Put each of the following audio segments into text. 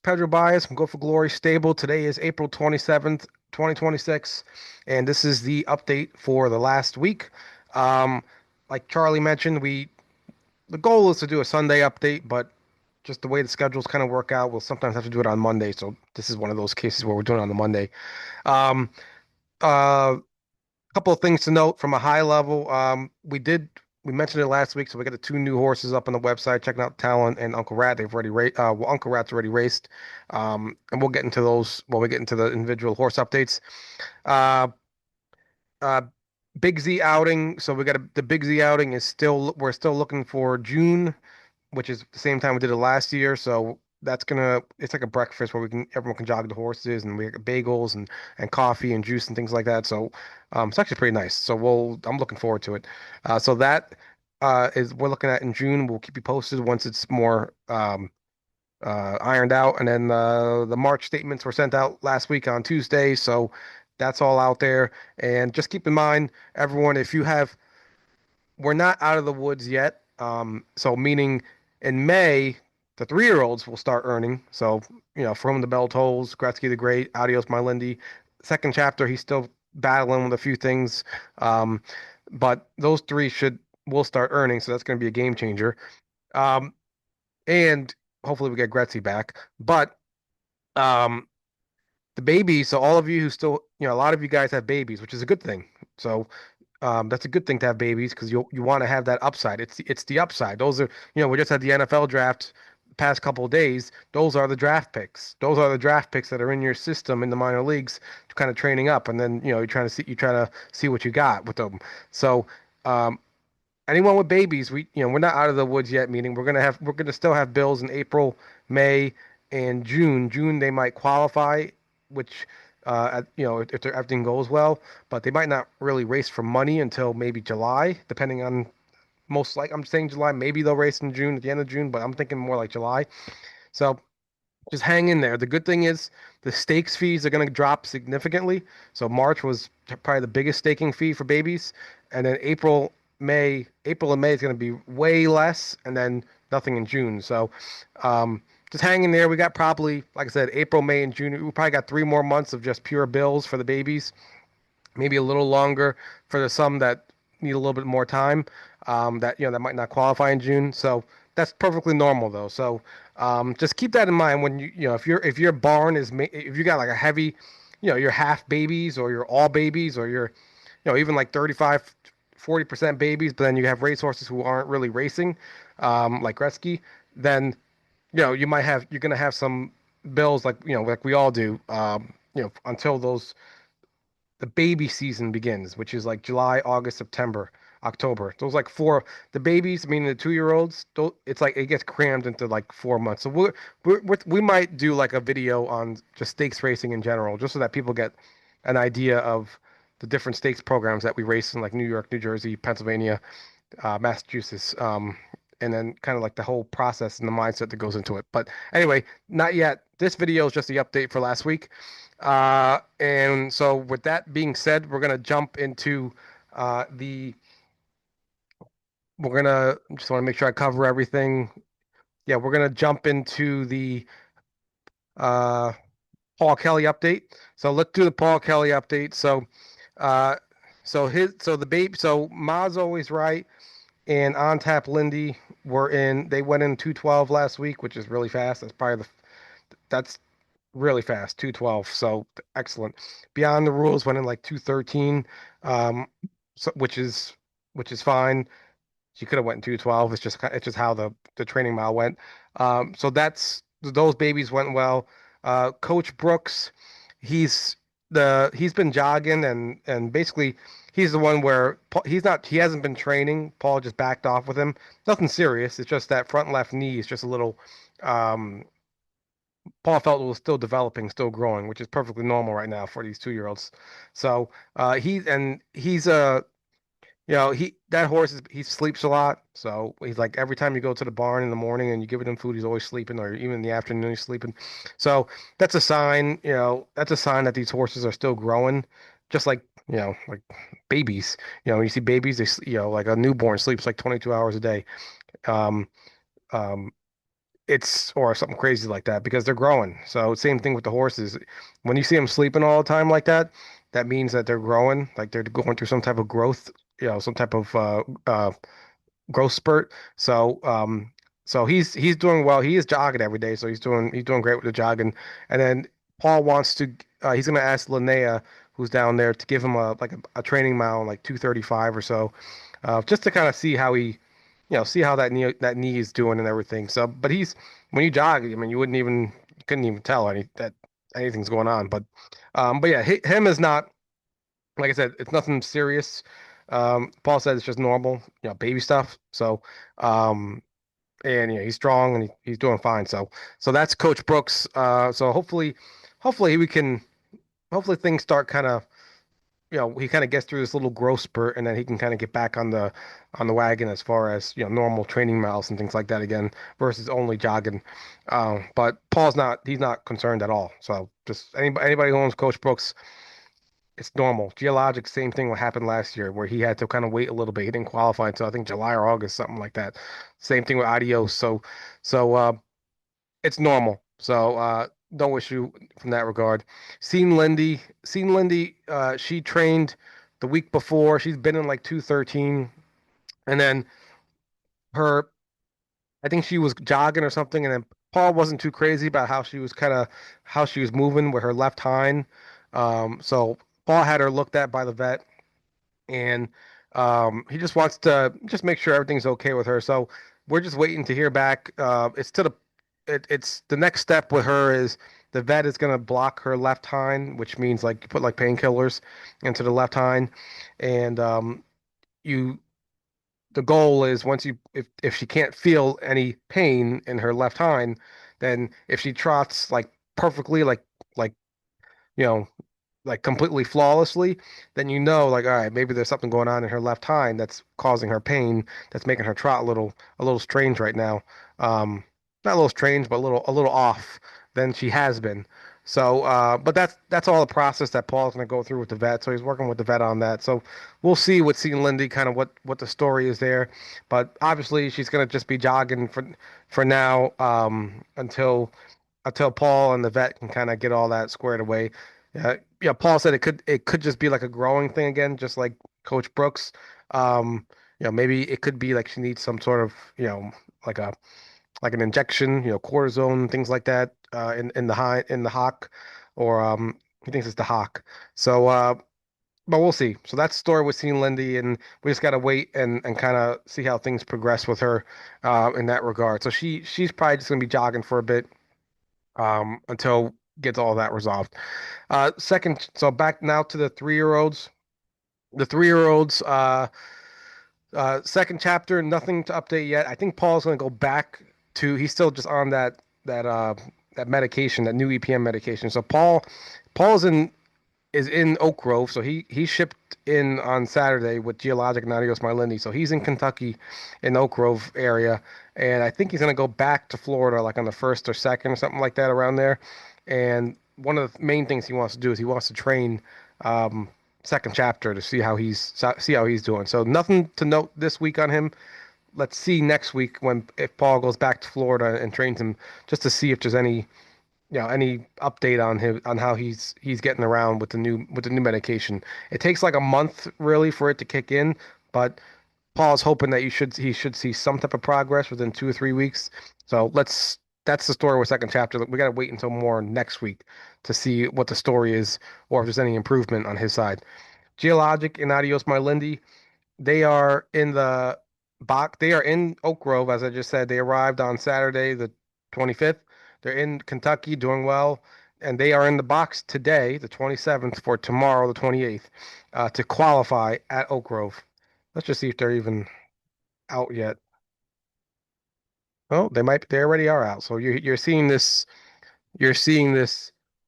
Pedro Bias from Go for Glory Stable. Today is April 27th, 2026, and this is the update for the last week. Um, like Charlie mentioned, the goal is to do a Sunday update, but just the way the schedules kind of work out, we'll sometimes have to do it on Monday. So this is one of those cases where we're doing it on the Monday. Um, uh, Couple of things to note from a high level. We mentioned it last week, so we got the two new horses up on the website. Checking out Talent and Uncle Rat. They've already well, Uncle Rat's already raced, and we'll get into those when we get into the individual horse updates. Uh, uh, Big Z outing. So we got the Big Z outing is still we're still looking for June, which is the same time we did it last year. So it's like a breakfast where we can everyone can jog the horses and we got bagels and coffee and juice and things like that. So it's actually pretty nice. So I'm looking forward to it. So that is we're looking at in June. We'll keep you posted once it's more ironed out. And then the March statements were sent out last week on Tuesday. So that's all out there. And just keep in mind, everyone, if you have we're not out of the woods yet. So meaning in May, the 3-year-olds will start earning. So, Forwhomthebeltolls, Gretzky the Great, Adios My Lindy. Second chapter, he's still battling with a few things. Um, but those three will start earning, so that's going to be a game changer. Um, and hopefully we get Gretzky back. But um, the babies, so all of you who still, a lot of you guys have babies, which is a good thing. So that's a good thing to have babies because you want to have that upside. It's the upside. Those are we just had the NFL draft the past couple of days. Those are the draft picks. Those are the draft picks that are in your system in the minor leagues, kind of training up, and then you try to see what you got with them. So um, anyone with babies, we're not out of the woods yet. Meaning we're gonna still have bills in April, May, and June. June they might qualify, which if everything goes well, but they might not really race for money until maybe July, depending on most like I'm saying July. Maybe they'll race in June at the end of June, but I'm thinking more like July. So just hang in there. The good thing is the stakes fees are going to drop significantly. So March was probably the biggest staking fee for babies, and then April and May is going to be way less, and then nothing in June. So just hang in there. We got probably, like I said, April, May, and June. We probably got 3 more months of just pure bills for the babies, maybe a little longer for the some that need a little bit more time. That might not qualify in June. So that's perfectly normal though. So just keep that in mind when if your barn if you got like a heavy, your half babies or your all babies or your even like 35 40% babies, but then you have racehorses who aren't really racing, like Gretzky, then you're gonna have some bills like we all do, until the baby season begins, which is like July, August, September, October. Those like the babies, meaning the 2-year-olds, it's like it gets crammed into like 4 months. So we might do like a video on just stakes racing in general, just so that people get an idea of the different stakes programs that we race in like New York, New Jersey, Pennsylvania, Massachusetts, and then kind of like the whole process and the mindset that goes into it. But anyway, not yet. This video is just the update for last week. And so with that being said, we're gonna jump into the we're gonna just want to make sure I cover everything. Yeah, we're gonna jump into the uh Paul Kelley update. So let's do the Paul Kelley update. Uh so Ma's always right and on tap Lindy they went in 212 last week, which is really fast. That's really fast, 212. So excellent. Beyond the rules went in like 213, so which is fine. She could have went in 212. It's just how the training mile went. So those babies went well. Coach Brooks, he's he's been jogging and basically he's the one where he hasn't been training. Paul just backed off with him. Nothing serious. It's just that front left knee is just a little um Paul felt was still developing, still growing, which is perfectly normal right now for these 2-year-olds. So he's he that horse he sleeps a lot. So he's like every time you go to the barn in the morning and you give him food, he's always sleeping, or even in the afternoon he's sleeping. So that's a sign, that's a sign that these horses are still growing, just like like babies. When you see babies, like a newborn sleeps like 22 hours a day. Um, um, it's or something crazy like that because they're growing. So same thing with the horses. When you see them sleeping all the time like that, that means that they're growing, like they're going through some type of growth, some type of growth spurt. So so he's doing well. He is jogging every day, so he's doing great with the jogging. And then Paul wants to he's gonna ask Linnea, who's down there, to give him a training mile like 235 or so, just to kind of see how see how that knee is doing and everything. So, but he's when you jog, I mean, you couldn't even tell that anything's going on. But yeah, him is not like I said, it's nothing serious. Paul said it's just normal, baby stuff. So, um, and he's strong and he's doing fine. So that's Coach Brooks. So hopefully we can, hopefully things start kind of, he kind of gets through this little growth spurt and then he can kind of get back on the wagon as far as, normal training miles and things like that again versus only jogging. But he's not concerned at all. So just anybody who owns Coach Brooks, it's normal. Geologic, same thing what happened last year where he had to kind of wait a little bit. He didn't qualify until I think July or August, something like that. Same thing with Adios. So it's normal. So no issue from that regard. Seen Lindy, she trained the week before. She's been in like 213. And then her I think she was jogging or something, and then Paul wasn't too crazy about how she was moving with her left hind. So Paul had her looked at by the vet, and he just wants to just make sure everything's okay with her. So we're just waiting to hear back. It's the next step with her is the vet is going to block her left hind, which means like you put like painkillers into the left hind, and you the goal is once you if she can't feel any pain in her left hind, then if she trots like perfectly like you know like completely flawlessly, then like, all right, maybe there's something going on in her left hind that's causing her pain, that's making her trot a little strange right now. Not a little strange, but a little off than she has been. So, but that's all the process that Paul's going to go through with the vet. So he's working with the vet on that. So we'll see with seeing Lindy kind of what the story is there. But obviously she's going to just be jogging for now until Paul and the vet can kind of get all that squared away. Yeah, Paul said it could just be like a growing thing again, just like Coach Brooks. Maybe it could be like she needs some sort of, like a like an injection, cortisone, things like that, in the hock, or he thinks it's the hock. So but we'll see. So that's the story with seeing Lindy, and we just gotta wait and kind of see how things progress with her in that regard. So she's probably just gonna be jogging for a bit until gets all that resolved. So back now to the 3-year-olds. The 3-year-olds, second chapter, nothing to update yet. I think Paul's gonna go back to. He's still just on that medication, that new EPM medication. So Paul's in Oak Grove, so he shipped in on Saturday with Geologic and Adios Marlindi. So he's in Kentucky, in Oak Grove area, and I think he's gonna go back to Florida like on the first or second or something like that around there. And one of the main things he wants to do is he wants to train um, second chapter to see how he's doing. So nothing to note this week on him. Let's see next week when if Paul goes back to Florida and trains him just to see if there's any update on him on how he's getting around with the new medication. It takes like a month really for it to kick in, but Paul's hoping that he should see some type of progress within 2 or 3 weeks. So that's the story with second chapter. We got to wait until more next week to see what the story is or if there's any improvement on his side. Geologic and Adios Marlindi, they are in the box. They are in Oak Grove, as I just said. They arrived on Saturday, the 25th. They're in Kentucky, doing well, and they are in the box today, the 27th, for tomorrow, the 28th, to qualify at Oak Grove. Let's just see if they're even out yet. Oh, they already are out. So you're seeing this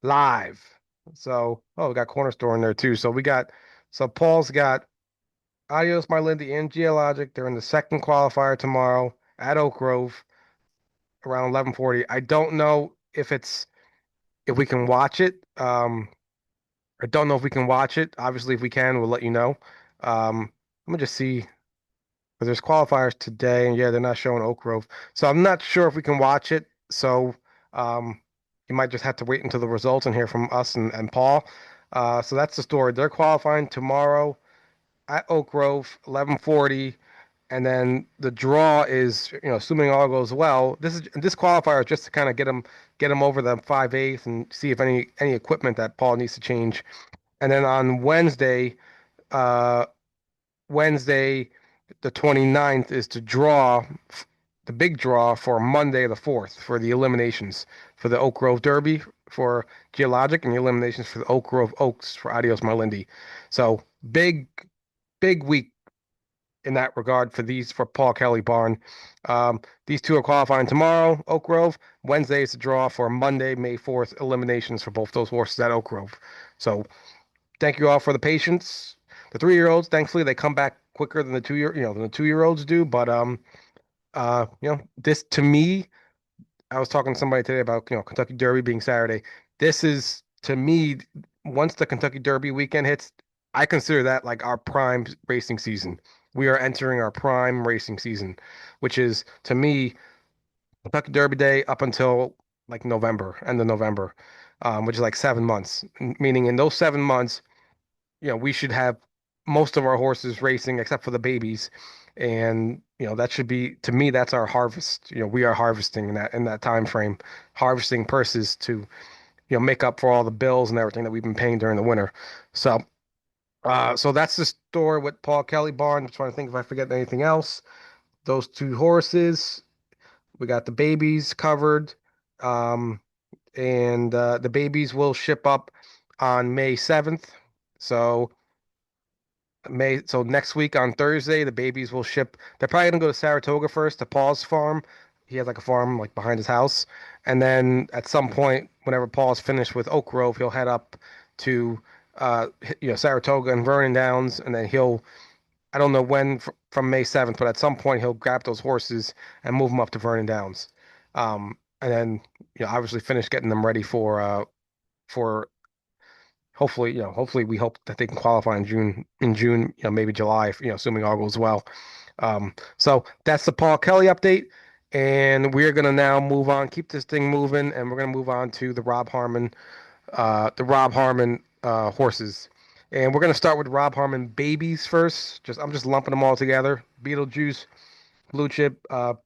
live. So, we got Corner Store in there too. So Paul's got Adios Marlindi and Geologic. They're in the second qualifier tomorrow at Oak Grove around 11:40. I don't know if we can watch it. I don't know if we can watch it. Obviously, if we can, we'll let you know. Let me just see. But there's qualifiers today, and yeah, they're not showing Oak Grove, so I'm not sure if we can watch it. So um, you might just have to wait until the results and hear from us and Paul. So that's the story. They're qualifying tomorrow at Oak Grove, 11:40, and then the draw is, assuming all goes well. This qualifier is just to kind of get them over the 5/8 and see if any equipment that Paul needs to change. And then on uh, Wednesday, the 29th is to draw the big draw for Monday the 4th for the eliminations for the Oak Grove Derby for Geologic and the eliminations for the Oak Grove Oaks for Adios Marlindi. So big, big week in that regard for Paul Kelley Barn. These two are qualifying tomorrow, Oak Grove. Wednesday is the draw for Monday, May 4th, eliminations for both those horses at Oak Grove. So thank you all for the patience. The 3-year-olds, thankfully, they come back quicker than the 2-year-olds do. But this to me, I was talking to somebody today about Kentucky Derby being Saturday. This is to me, once the Kentucky Derby weekend hits, I consider that like our prime racing season. We are entering our prime racing season, which is to me Kentucky Derby Day up until like November, end of November, which is like 7 months. Meaning in those 7 months, we should have most of our horses racing except for the babies. And, that should be, to me, that's our harvest. We are harvesting in that time frame, harvesting purses to, make up for all the bills and everything that we've been paying during the winter. So, so that's the story with Paul Kelley Barn. I'm trying to think if I forget anything else. Those two horses, we got the babies covered. Um, and the babies will ship up on May 7th. So so next week on Thursday, the babies will ship. They're probably gonna go to Saratoga first to Paul's farm. He has like a farm like behind his house, and then at some point, whenever Paul's finished with Oak Grove, he'll head up to Saratoga and Vernon Downs, and then I don't know when from May 7th, but at some point he'll grab those horses and move them up to Vernon Downs, and then obviously finish getting them ready for hopefully, hopefully we hope that they can qualify in June, maybe July, assuming all goes well. So that's the Paul Kelley update. And we're gonna now move on, keep this thing moving, and we're gonna move on to the Rob Harmon horses. And we're gonna start with Rob Harmon babies first. I'm just lumping them all together. Beetlejuice, Blue Chip, 7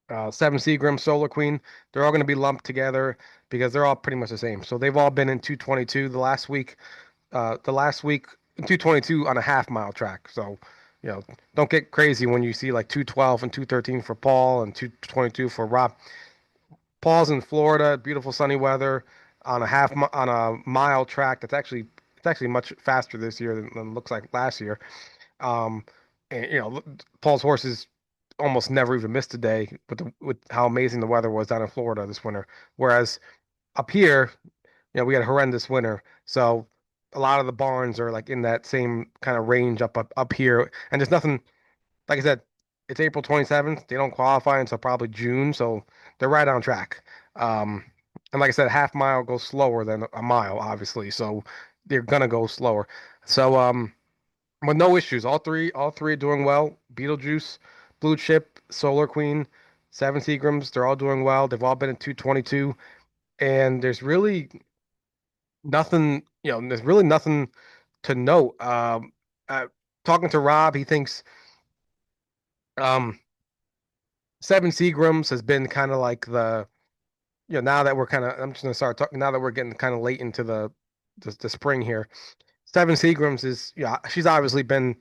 Seagram, Solar Queen. They're all gonna be lumped together because they're all pretty much the same. So they've all been in 222 the last week 222 on a half-mile track. So, don't get crazy when you see like 212 and 213 for Paul and 222 for Rob. Paul's in Florida, beautiful sunny weather on a mile track. It's actually much faster this year than it looks like last year. Um, and Paul's horses almost never even missed a day with how amazing the weather was down in Florida this winter. Whereas up here, we had a horrendous winter. So a lot of the barns are like in that same kind of range up here. And there's nothing, like I said, it's April 27th. They don't qualify until probably June, so they're right on track. Um, and like I said, a half mile goes slower than a mile, obviously. So they're gonna go slower. So but no issues. All three are doing well. Beetlejuice, Blue Chip, Solar Queen, 7 Seagrams, they're all doing well. They've all been in 222. And there's really nothing to note. Talking to Rob, he thinks um, 7 Seagrams has been kind of like now that we're I'm just gonna start talking now that we're getting kind of late into the spring here. 7 Seagrams is, she's obviously been,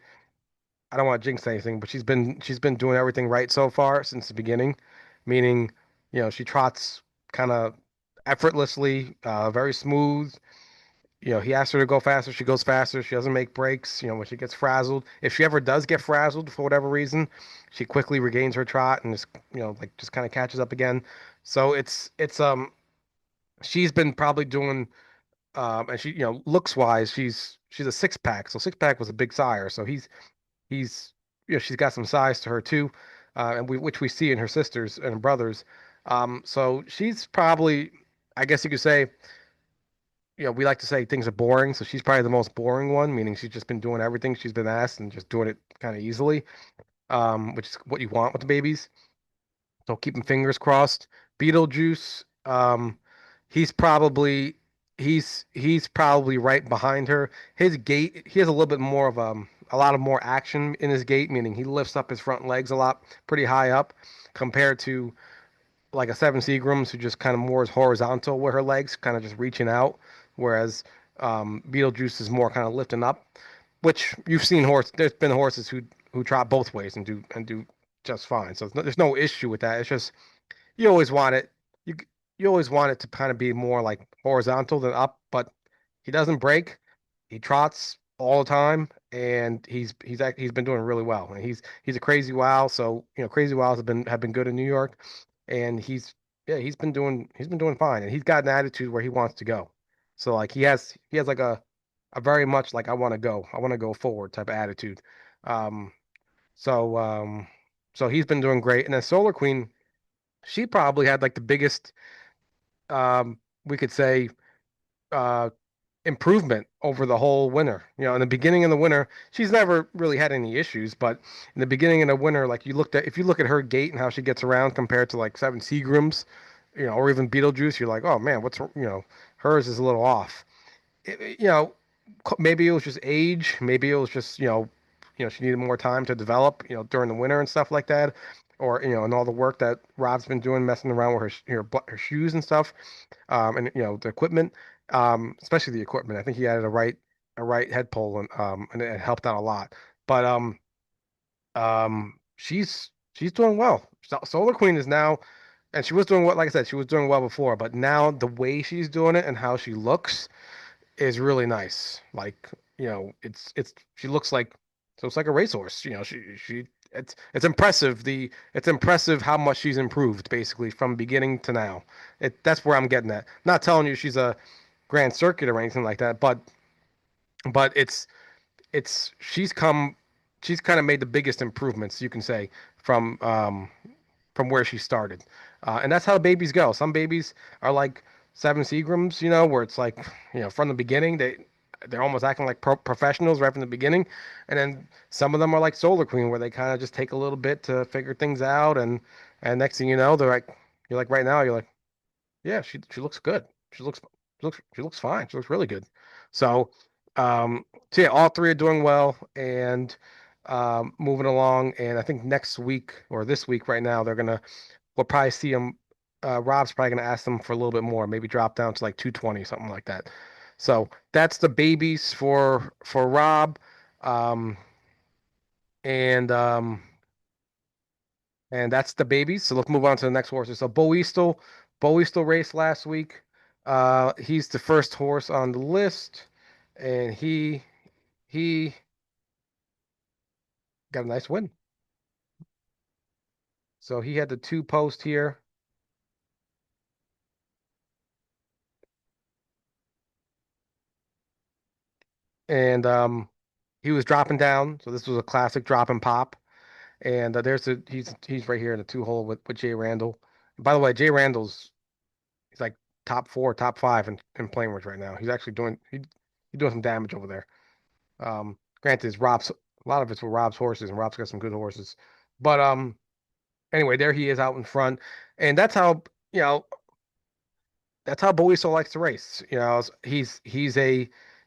I don't want to jinx anything, but she's been doing everything right so far since the beginning, meaning, she trots kind of effortlessly, very smooth. He asks her to go faster, she goes faster. She doesn't make breaks. When she gets frazzled, if she ever does get frazzled for whatever reason, she quickly regains her trot and just kind of catches up again. So she's been probably doing, and she, looks wise, she's a 6 pack. So 6 pack was a big sire. So he's, she's got some size to her too, and which we see in her sisters and brothers. So she's probably, I guess you could say, we like to say things are boring, so she's probably the most boring one, meaning she's just been doing everything she's been asked and just doing it kind of easily. which is what you want with the babies. So keeping fingers crossed. Beetlejuice, he's probably he's probably right behind her. His gait, he has a little bit more of a lot of more action in his gait, meaning he lifts up his front legs a lot, pretty high up, compared to like a Seven Seagrams who just kind of more is horizontal with her legs, kind of just reaching out, whereas Beetlejuice is more kind of lifting up, which you've seen horse. There's been horses who trot both ways and do just fine. So there's no issue with that. It's just you always want it. You you always want it to kind of be more like horizontal than up, but he doesn't break. He trots all the time, and he's been doing really well. And he's a crazy wow. So crazy wows have been good in New York, and yeah he's been doing fine, and he's got an attitude where he wants to go. So like he has like a very much like I want to go forward type of attitude. Um, so um, so he's been doing great, and then Solar Queen she probably had like the biggest we could say uh improvement over the whole winter. In the beginning of the winter, she's never really had any issues, but in the beginning of the winter, like if you look at her gait and how she gets around compared to like Seven Seagrams, or even Beetlejuice, you're like, oh man, hers is a little off. it- you know, maybe it was just age. Maybe it was just she needed more time to develop. During the winter and stuff like that, or and all the work that Rob's been doing, messing around with her shoes and stuff, and the equipment, especially the equipment. I think he added a right head pole and it helped out a lot. But she's doing well. Solar Queen is now, and she was doing what, like I said, she was doing well before, but now the way she's doing it and how she looks is really nice. Like, it's she looks like so it's like a racehorse. She it's impressive. It's impressive how much she's improved basically from beginning to now. That's where I'm getting at. Not telling you she's a grand circuit or anything like that, but it's she's kind of made the biggest improvements you can say from from where she started. And that's how babies go. Some babies are like Seven Seagrams, where it's like, from the beginning, they're almost acting like professionals right from the beginning. And then some of them are like Solar Queen, where they kind of just take a little bit to figure things out. And next thing you know, you're like, right now, you're like, yeah, she looks good. She looks fine. She looks really good. So, so yeah, all three are doing well and moving along. And I think next week or this week, right now, we'll probably see them. Rob's probably gonna ask them for a little bit more, maybe drop down to like 220, something like that. So that's the babies for Rob, um, and um, and that's the babies. So let's move on to the next horses. So Beaueastel raced last week. He's the first horse on the list, and he got a nice win. So he had the two post here, and he was dropping down. So this was a classic drop and pop. And he's right here in the two hole with Jay Randall. And by the way, Jay Randall's he's like top four, top five in playing words right now. He's actually he's doing some damage over there. Granted, a lot of it's with Rob's horses, and Rob's got some good horses. But anyway, there he is out in front, and you know that's how Boiso likes to race.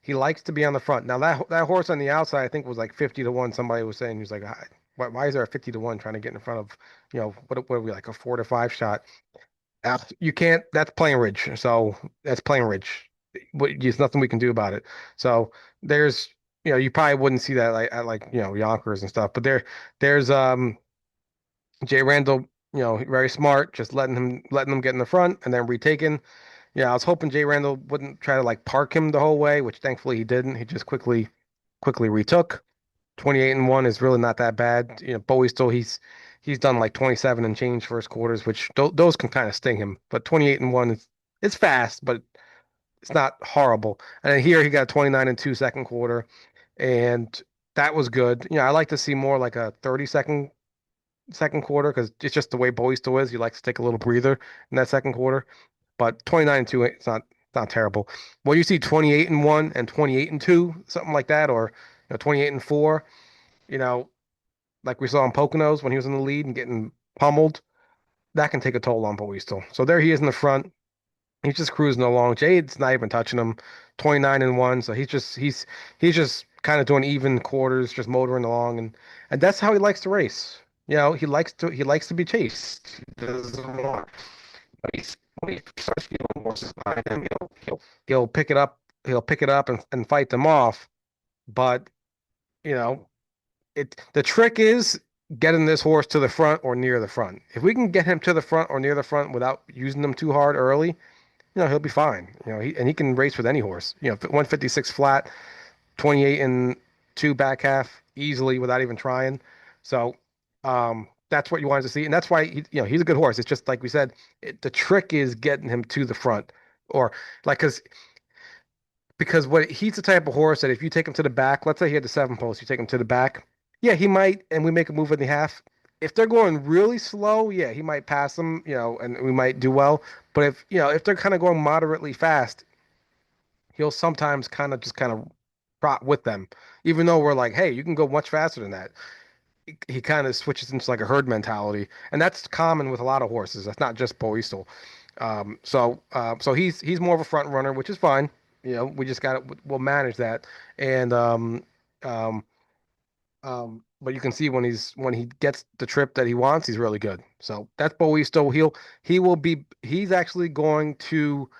He likes to be on the front. Now that horse on the outside, I think was like 50 to 1. Somebody was saying he was like, why is there a 50 to 1 trying to get in front of what are we like a 4 to 5 shot? You can't. That's playing ridge. So that's playing ridge. There's nothing we can do about it. So there's you probably wouldn't see that like at like Yonkers and stuff. But there's Jay Randall. Very smart, just letting him get in the front and then retaking. Yeah, I was hoping Jay Randall wouldn't try to like park him the whole way, which thankfully he didn't. He just quickly retook. 28-1 is really not that bad. Bowie still he's done like 27 and change first quarters, which those can kind of sting him. But 28-1 is it's fast, but it's not horrible. And then here he got 29-2 second quarter, and that was good. I like to see more like a 30 second quarter because it's just the way Bowie still is. He likes to take a little breather in that second quarter. But 29-2, it's not terrible. When you see 28-1 and 28-2, something like that, or 28-4, you know, like we saw in Poconos when he was in the lead and getting pummeled, that can take a toll on Boistel. So there he is in the front. He's just cruising along. Jade's not even touching him. 29-1. So he's just kind of doing even quarters, just motoring along, and that's how he likes to race. He likes to be chased. He doesn't want. But when he starts feeling horses behind him, he'll pick it up. He'll pick it up and fight them off. But you know, the trick is getting this horse to the front or near the front. If we can get him to the front or near the front without using them too hard early, he'll be fine. He can race with any horse. 156 flat, 28 and two back half easily without even trying. So that's what you wanted to see, and that's why he's a good horse. It's just like we said, the trick is getting him to the front, or like because what he's the type of horse that if you take him to the back, let's say he had the 7 post, you take him to the back, yeah, he might, and we make a move in the half. If they're going really slow, yeah, he might pass them, and we might do well. But if they're kind of going moderately fast, he'll sometimes kind of trot with them, even though we're like, hey, you can go much faster than that. He kind of switches into like a herd mentality, and that's common with a lot of horses. That's not just Boistel. So he's more of a front runner, which is fine. We just got to we'll manage that, and um, but you can see when he gets the trip that he wants, he's really good. So that's Boisto. He's actually going to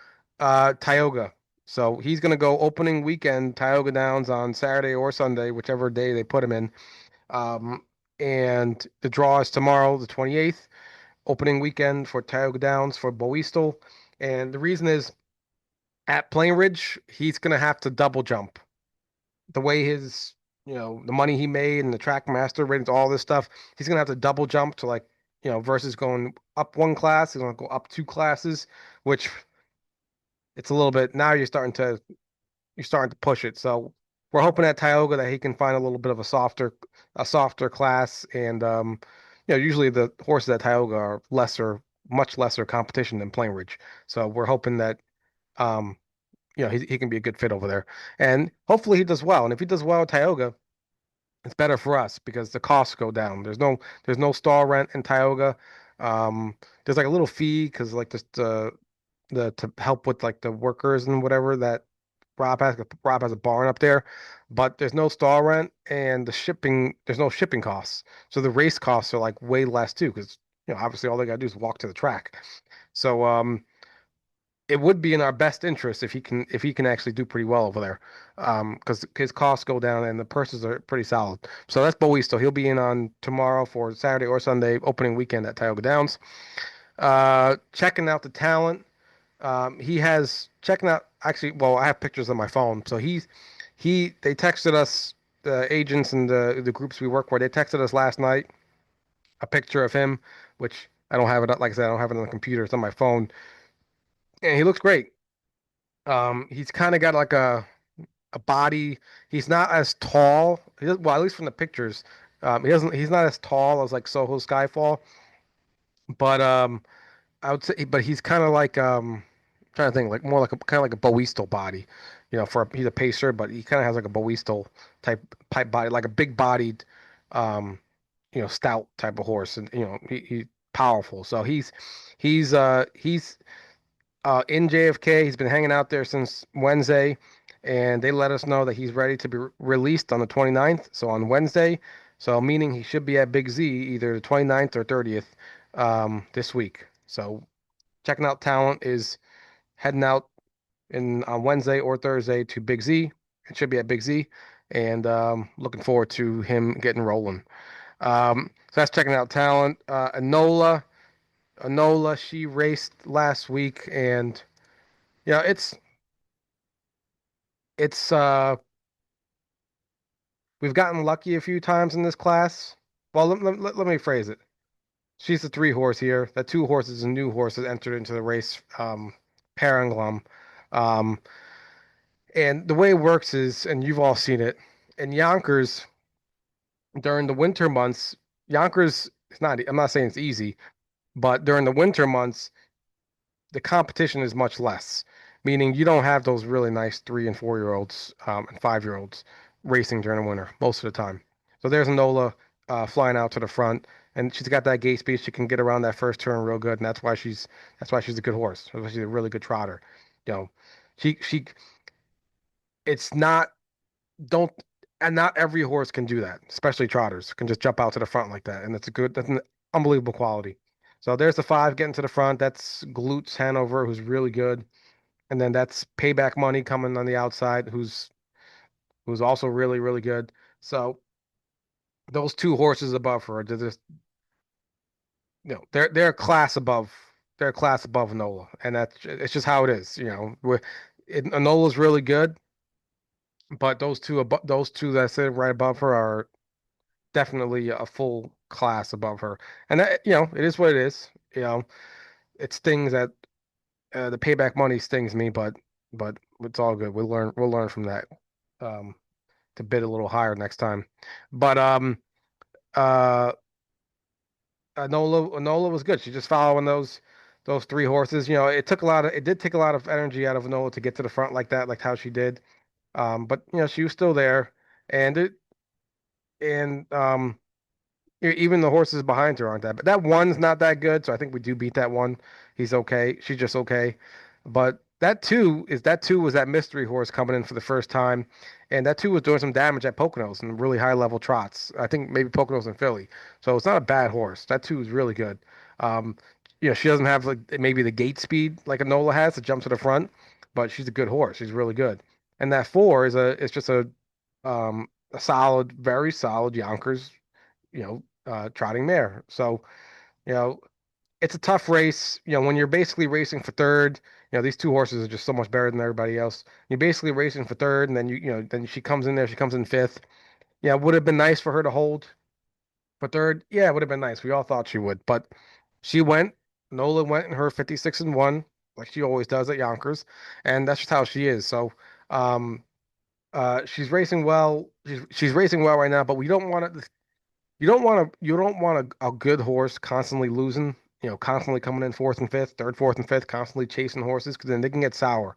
Tioga. So he's going to go opening weekend Tioga Downs on Saturday or Sunday, whichever day they put him in. Um, and the draw is tomorrow, the 28th, opening weekend for Tioga Downs for Boistel. And the reason is at Plainridge, he's going to have to double jump the way the money he made and the track master ratings, all this stuff, he's gonna have to double jump to like, versus going up one class, he's gonna go up two classes, which it's a little bit now you're starting to push it. So we're hoping at Tioga that he can find a little bit of a softer class. And usually the horses at Tioga are much lesser competition than Plainridge. So we're hoping that um, he can be a good fit over there. And hopefully he does well. And if he does well at Tioga, it's better for us because the costs go down. There's no stall rent in Tioga. Um, there's like a little fee because like just the to help with like the workers and whatever that Rob has a barn up there, but there's no stall rent and there's no shipping costs. So the race costs are like way less too because obviously all they gotta do is walk to the track. So it would be in our best interest if he can actually do pretty well over there, because his costs go down and the purses are pretty solid. So that's Bowisto. He'll be in on tomorrow for Saturday or Sunday opening weekend at Tioga Downs. Checking out the talent. He has checking out actually. Well, I have pictures on my phone. So they texted us, the agents and the groups we work for. They texted us last night a picture of him, which I don't have it. Like I said, I don't have it on the computer. It's on my phone, and he looks great. He's kind of got like a body. He's not as tall. Well, at least from the pictures, he's not as tall as like Soho Skyfall, but I would say, but he's kind of like trying to think like more like a kind of like a Bowistel body, he's a pacer, but he kind of has like a Bowistel type body, like a big bodied, um, stout type of horse, and he's powerful. So he's in JFK. He's been hanging out there since Wednesday, and they let us know that he's ready to be released on the 29th. So on Wednesday, so meaning he should be at Big Z either the 29th or 30th this week. So checking out talent is heading out on Wednesday or Thursday to Big Z. It should be at Big Z, and looking forward to him getting rolling. So that's checking out talent. Enola, she raced last week, and yeah, it's we've gotten lucky a few times in this class. Well, let me phrase it. She's the three horse here. The two horses and new horses entered into the race, Paranglum. Um, and the way it works is, and you've all seen it, in Yonkers during the winter months, Yonkers, I'm not saying it's easy, but during the winter months, the competition is much less, meaning you don't have those really nice 3 and 4 year olds and 5 year olds racing during the winter most of the time. So there's Enola. flying out to the front, and she's got that gate speed. She can get around that first turn real good, and that's why she's a good horse. That's why she's a really good trotter. You know, she it's not don't and not every horse can do that, especially trotters can just jump out to the front like that, and that's an unbelievable quality. So there's the five getting to the front. That's Glutes Hanover, who's really good, and then that's Payback Money coming on the outside, who's also really really good. So those two horses above her, they're just they're a class above Enola, and it's just how it is. Enola's really good, but those two that sit right above her are definitely a full class above her. And that, it is what it is. It stings that the Payback Money stings me, but it's all good. We'll learn from that um, to bid a little higher next time. But uh, Enola was good. She just following those three horses. It did take a lot of energy out of Enola to get to the front like that, like how she did. But she was still there, and it and even the horses behind her aren't that. But that one's not that good, so I think we do beat that one. He's okay. She's just okay. But that two was that mystery horse coming in for the first time, and that two was doing some damage at Poconos and really high level trots. I think maybe Poconos and Philly. So it's not a bad horse. That two is really good. Um, she doesn't have like maybe the gate speed like a Nola has to jump to the front, but she's a good horse. She's really good. And that four is just a solid, very solid Yonkers trotting mare. So, you know, it's a tough race. When you're basically racing for third, these two horses are just so much better than everybody else. You're basically racing for third, and then she comes in there, she comes in fifth. Yeah, would have been nice for her to hold for third. Yeah, it would have been nice. We all thought she would, but she went. Nola went in her 56-1, like she always does at Yonkers, and that's just how she is. So, um, she's racing well. She's racing well right now, but we don't want to. You don't want a good horse constantly losing, constantly coming in fourth and fifth, third, fourth and fifth, constantly chasing horses because then they can get sour.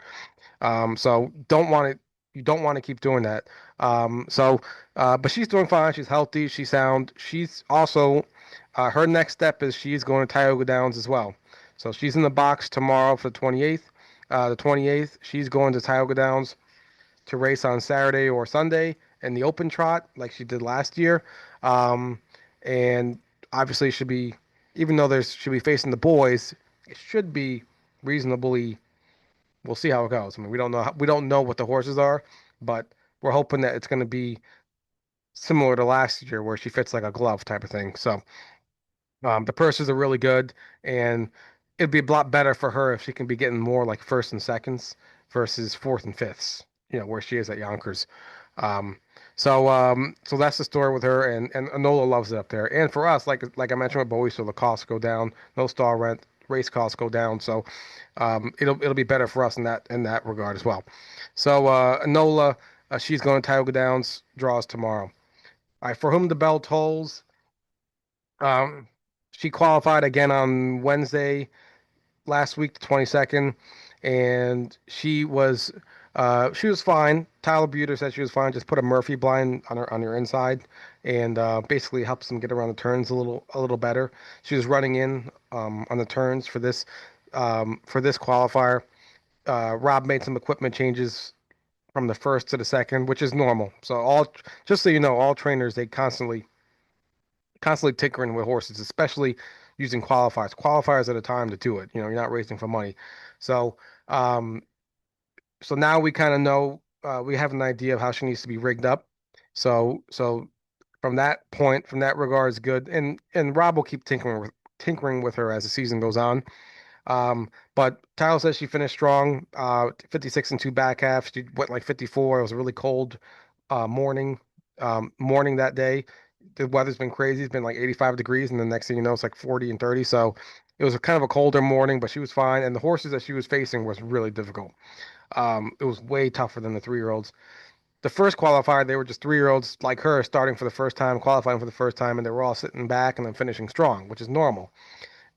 So don't want it. You don't want to keep doing that. But she's doing fine. She's healthy. She's sound. She's also her next step is she's going to Tioga Downs as well. So she's in the box tomorrow for the 28th. The 28th, she's going to Tioga Downs to race on Saturday or Sunday in the open trot like she did last year. Um, and obviously should be, even though there's should be facing the boys, it should be reasonably. We'll see how it goes. I mean, we don't know what the horses are, but we're hoping that it's going to be similar to last year where she fits like a glove type of thing. So the purses are really good, and it'd be a lot better for her if she can be getting more like first and seconds versus fourth and fifths, where she is at Yonkers. Um, so that's the story with her, and Enola loves it up there. And for us, like I mentioned with Bowie, so the costs go down, no star rent, race costs go down, so it'll be better for us in that regard as well. So Enola, she's going to Tioga Downs, draws tomorrow. All right, for whom the bell tolls. Um, she qualified again on Wednesday last week, the 22nd, and she was fine. Tyler Buter said she was fine. Just put a Murphy blind on her inside, and basically helps them get around the turns a little better. She was running in on the turns for this qualifier. Rob made some equipment changes from the first to the second, which is normal. So just so you know, all trainers they constantly tinkering with horses, especially using qualifiers. Qualifiers at a time to do it. You're not racing for money. So, um, so now we kind of know, we have an idea of how she needs to be rigged up. So from that point, from that regard is good. And Rob will keep tinkering with her as the season goes on. But Tyler says she finished strong, 56-2 back half. She went like 54. It was a really cold morning that day. The weather's been crazy. It's been like 85 degrees, and the next thing you know, it's like 40 and 30. So it was a kind of a colder morning, but she was fine. And the horses that she was facing was really difficult. It was way tougher than the 3-year-olds. The first qualifier, they were just 3-year-olds like her starting for the first time, qualifying for the first time, and they were all sitting back and then finishing strong, which is normal.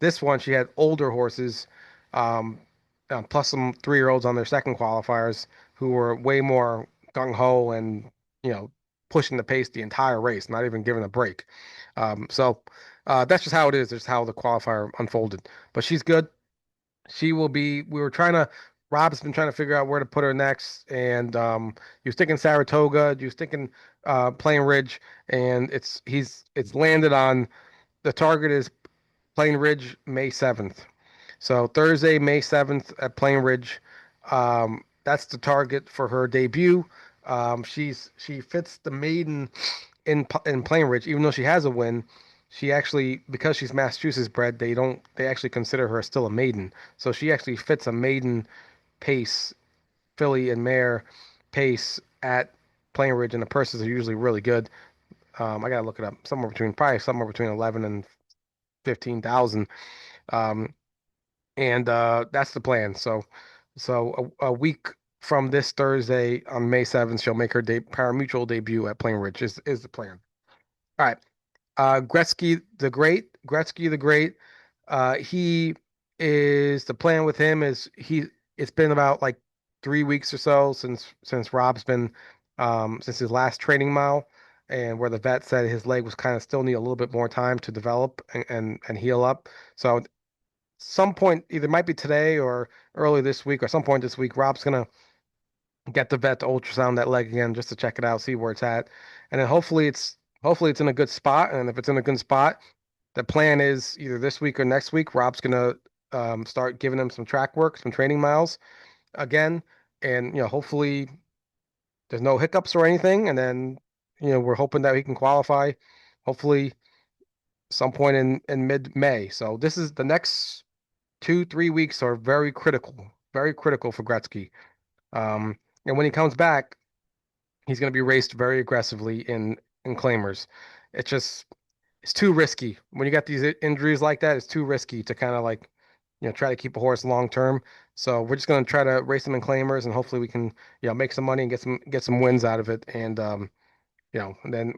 This one, she had older horses, um, plus some 3-year-olds on their second qualifiers who were way more gung ho and you know pushing the pace the entire race, not even giving a break. That's just how it is. Just how the qualifier unfolded. But she's good. She will be. We were trying to. Rob's been trying to figure out where to put her next, and he was thinking Saratoga. He was thinking Plain Ridge, and it's landed on the target is Plain Ridge May 7th. So Thursday, May 7th at Plain Ridge. That's the target for her debut. She fits the maiden in Plain Ridge, even though she has a win. She actually, because she's Massachusetts bred, they actually consider her still a maiden. So she actually fits a maiden pace, filly and mare pace at Plain Ridge, and the purses are usually really good. I gotta look it up. Somewhere between 11 and 15,000. Um, and that's the plan. So a week from this Thursday on May 7th, she'll make her parimutuel debut at Plain Ridge is the plan. All right. Gretzky the Great. He is the plan with him is it's been about like 3 weeks or so since Rob's been since his last training mile, and where the vet said his leg was kind of still need a little bit more time to develop and heal up. So some point, either might be today or early this week or some point this week, Rob's gonna get the vet to ultrasound that leg again just to check it out, see where it's at, and then hopefully it's in a good spot. And if it's in a good spot, the plan is either this week or next week. Rob's gonna start giving him some track work, some training miles again, and hopefully there's no hiccups or anything. And then we're hoping that he can qualify, hopefully some point in mid-May. So this is the next 2-3 weeks are very critical for Gretzky. And when he comes back, he's going to be raced very aggressively in claimers. It's just it's too risky when you got these injuries like that. It's too risky to kind of like try to keep a horse long term. So we're just going to try to race him in claimers, and hopefully we can make some money and get some wins out of it. And then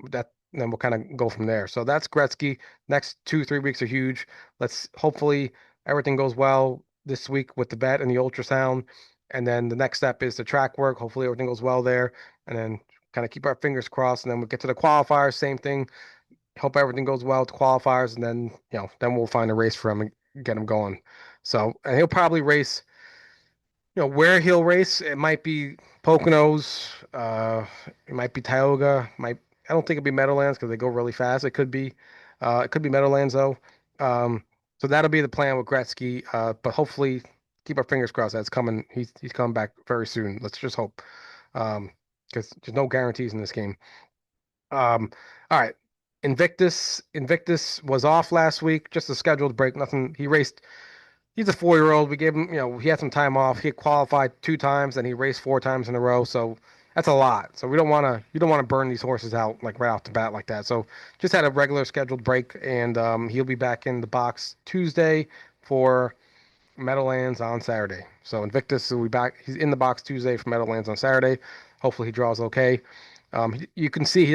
we'll kind of go from there. So that's Gretzky. Next 2-3 weeks are huge. Let's hopefully everything goes well this week with the vet and the ultrasound. And then the next step is the track work. Hopefully everything goes well there. And then kind of keep our fingers crossed. And then we'll get to the qualifiers, same thing. Hope everything goes well with qualifiers. And then, then we'll find a race for him and get him going. So, and he'll probably race where he'll race, it might be Poconos, it might be Tioga, I don't think it'll be Meadowlands because they go really fast. It could be Meadowlands though. Um, so that'll be the plan with Gretzky. But hopefully keep our fingers crossed that's coming. He's coming back very soon. Let's just hope. Because there's no guarantees in this game. All right. Invictus was off last week, just a scheduled break. Nothing. He's a 4-year-old. We gave him, he had some time off. He had qualified 2 times and he raced 4 times in a row. So that's a lot. So you don't want to burn these horses out like right off the bat like that. So just had a regular scheduled break, and he'll be back in the box Tuesday for Meadowlands on Saturday. So Invictus will be back. He's in the box Tuesday for Meadowlands on Saturday. Hopefully he draws okay. You can see he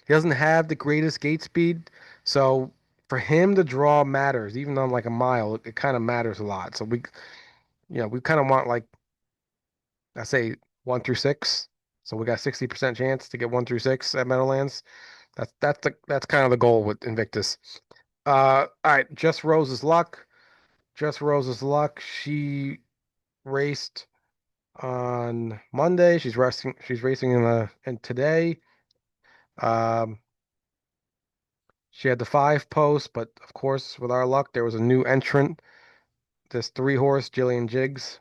doesn't have the greatest gate speed, so for him the draw matters. Even on like a mile, it kind of matters a lot. So we kind of want like I say 1 through 6. So we got 60% chance to get 1 through 6 at Meadowlands. That's kind of the goal with Invictus. All right, Just Rose's luck. Just Rose's luck. She raced on Monday. She's racing in today. Um, she had the 5 post, but of course, with our luck, there was a new entrant. This 3 horse, Jillian Jiggs,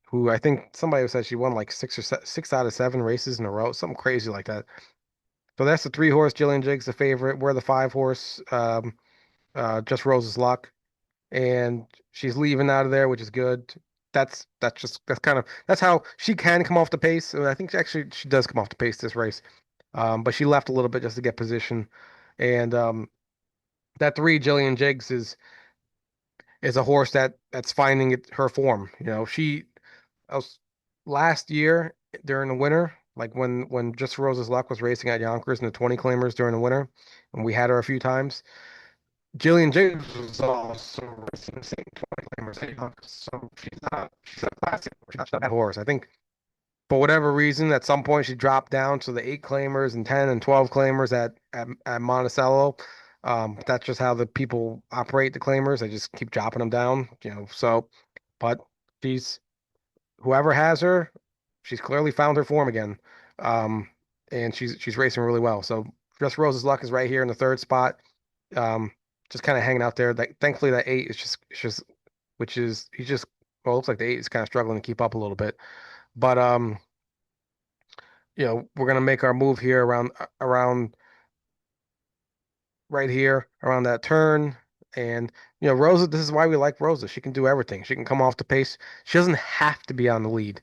who I think somebody said she won like 6 out of 7 races in a row, something crazy like that. So that's the 3 horse, Jillian Jiggs, the favorite. We're the 5 horse, Just Rose's luck, and she's leaving out of there, which is good. That's how she can come off the pace. And I think she does come off the pace this race. But she left a little bit just to get position. And that 3, Jillian Jiggs, is a horse that's finding her form. She was last year during the winter, like when Just Rose's Luck was racing at Yonkers in the 20 claimers during the winter, and we had her a few times. Jillian Jiggs was also racing the same 20 claimers at Yonkers, so she's not a classic. She's not that horse. I think for whatever reason, at some point she dropped down to the eight claimers and 10 and 12 claimers at Monticello. That's just how the people operate the claimers. They just keep dropping them down, so, but she's, whoever has her, she's clearly found her form again. Um, and she's racing really well. So just Rose's luck is right here in the third spot. Um, just kind of hanging out there. Like thankfully that eight is just which is he's just well, it looks like the eight is kind of struggling to keep up a little bit. But we're gonna make our move here around right here around that turn. And Rosa, this is why we like Rosa. She can do everything. She can come off the pace. She doesn't have to be on the lead.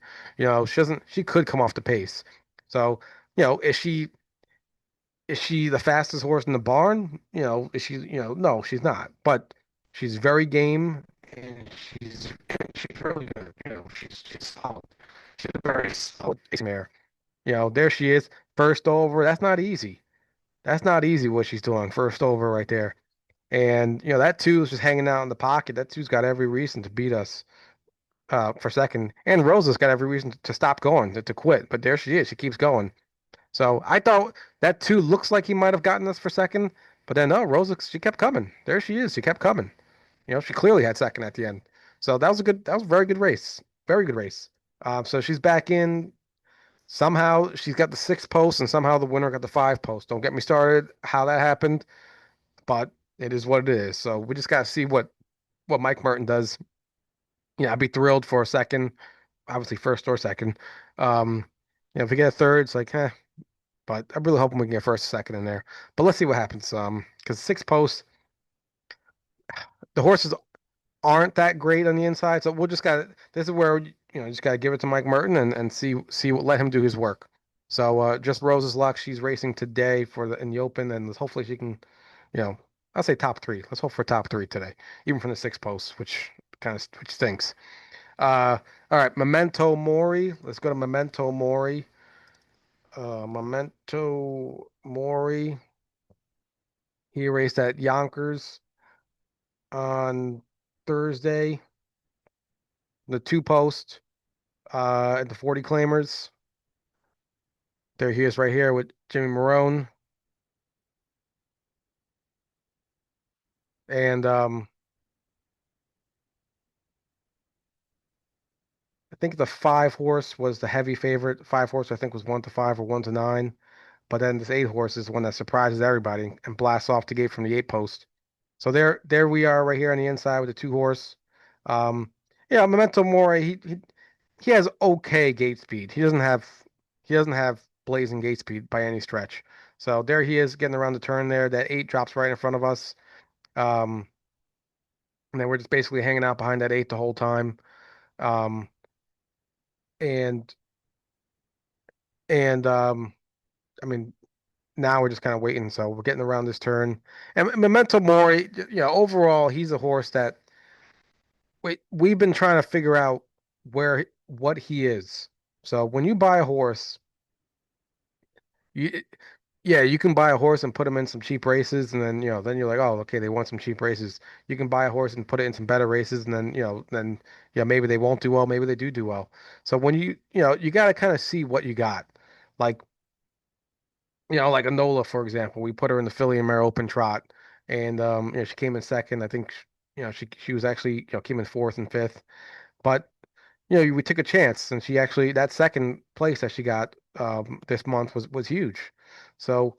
She could come off the pace. So, is she the fastest horse in the barn? Is she, no, she's not. But she's very game and she's really good. She's solid. She's a very solid mare. There she is, first over. That's not easy. That's not easy what she's doing. First over right there. And that two is just hanging out in the pocket. That two's got every reason to beat us for second. And Rosa's got every reason to stop going, to quit. But there she is. She keeps going. So I thought that two looks like he might have gotten us for second, but then no, Rosa, she kept coming. There she is. She kept coming. She clearly had second at the end. So that was a very good race. Very good race. So she's back in. Somehow she's got the sixth post, and somehow the winner got the five post. Don't get me started how that happened, but it is what it is. So we just got to see what Mike Merton does. I'd be thrilled for a second, obviously first or second. Um, if we get a third, it's like, but I'm really hoping we can get first, second in there. But let's see what happens. Because six posts, the horses aren't that great on the inside, so we'll just got. This is where just got to give it to Mike Merton and see what let him do his work. So just Rose's luck. She's racing today in the Open, and hopefully she can, you know, I'll say top three. Let's hope for top three today, even from the six posts, which stinks. All right, Memento Mori. Let's go to Memento Mori. Memento Mori. He raced at Yonkers on Thursday. The two post at the 40 claimers. There he is right here with Jimmy Marone. And I think the five horse was the heavy favorite. Five horse, I think, was 1-5 or 1-9. But then this eight horse is the one that surprises everybody and blasts off the gate from the eight post. So there we are right here on the inside with the two horse. Um, Memento Mori, he has okay gate speed. He doesn't have blazing gate speed by any stretch. So there he is getting around the turn there. That eight drops right in front of us. Um, and then we're just basically hanging out behind that eight the whole time. Um, and and I mean now we're just kind of waiting. So we're getting around this turn. And Memento Mori, overall he's a horse that we've been trying to figure out what he is. So when you buy a horse, you yeah, you can buy a horse and put him in some cheap races, and then you're like, oh, okay, they want some cheap races. You can buy a horse and put it in some better races, and then maybe they won't do well, maybe they do well. So when you got to kind of see what you got, like like Enola, for example. We put her in the Philly and Mare Open Trot, and she came in second. I think she was actually came in fourth and fifth, but we took a chance, and she actually that second place that she got this month was huge. So